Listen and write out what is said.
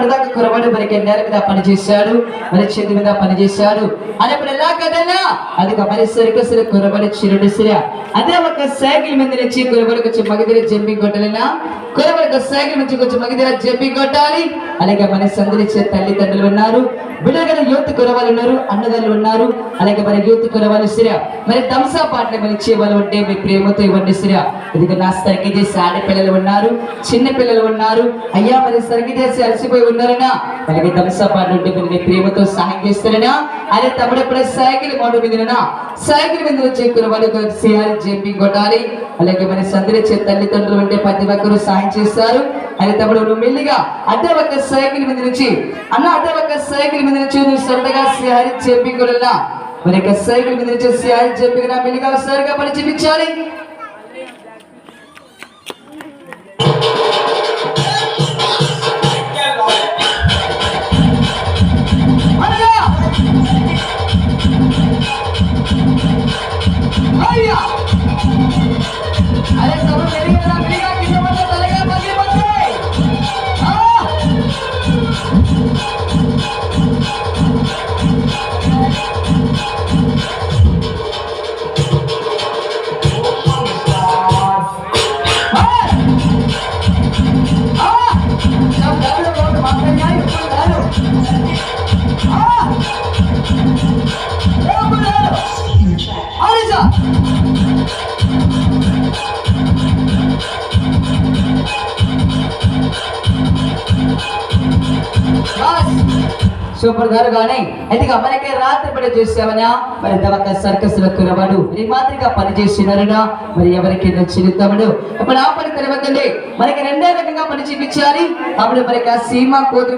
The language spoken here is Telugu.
అప్పటిదాకా కురవాడు మనకి నేల మీద పనిచేశాడు, మరి చేతి మీద పనిచేశాడు. అప్పుడు ఎలా కదన్నా అది మరి సరికసరి కురబడి చిరుడు సిర అదే ఒక సైకిల్ మీద నుంచి కురబడి కొంచెం మగదిర జంపింగ్ కొట్టాలన్నా, కురబడి సైకిల్ నుంచి కొంచెం మగదిర జంపింగ్ కొట్టాలి. అలాగే మన సందలిచ్చే తల్లిదండ్రులు ఉన్నారు, బిడ్డలు యూత్ కురవాళ్ళు ఉన్నారు, అన్నదారులు ఉన్నారు. అలాగే మన యూత్ కురవాళ్ళు సిర మరి తంసా పాటలు మరి ఇచ్చే వాళ్ళు ఉంటే మీ ప్రేమతో ఇవ్వండి సిర. ఇది నా సరికి చేసి ఆడపిల్లలు ఉన్నారు, చిన్న పిల్లలు ఉన్నారు. అయ్యా మరి సరికి చేసి అలసిపోయి ఉన్నారనా, అలాగే తంసా పాటలు ఉంటే మీరు మీ ప్రేమతో సహాయం చేస్తారనా. అదే తమ్ముడు ఎప్పుడు సైకిల్ మోటు మీదనా సైకిల్ మీద వచ్చే కురవాళ్ళు సిఆర్ జంపింగ్ కొట్టాలి. అలాగే మరి సందలిచ్చే తల్లిదండ్రులు ఉంటే ప్రతి ఒక్కరు సహాయం చేస్తారు. అదే తమ్ముడు నువ్వు మెల్లిగా అదే ఒక సైకిల్ మీద నుంచి అదే ఒక సైకిల్ మీద నుంచి నువ్వు సొంతగా సిఆర్ జంపింగ్ కొట్టాలన్నా, మరి సైకిల్ మీద నుంచి సిఆర్ జంపింగ్ మెల్లిగా ఒకసారిగా పని చూపించాలి. సూపర్ గారు కానీ అయితే మనకి రాత్రి పడి చూసామనా మరి ఒక సర్కస్ లో కురవాడు ఈ మాదిరిగా పని చేస్తున్నారనా, మరి ఎవరికి చిరుతామడు ఇప్పుడు ఆ పని తెరవద్దండి. మనకి రెండే రకంగా పని చూపించాలి. అప్పుడు మనకి ఆ సీమ కోతులు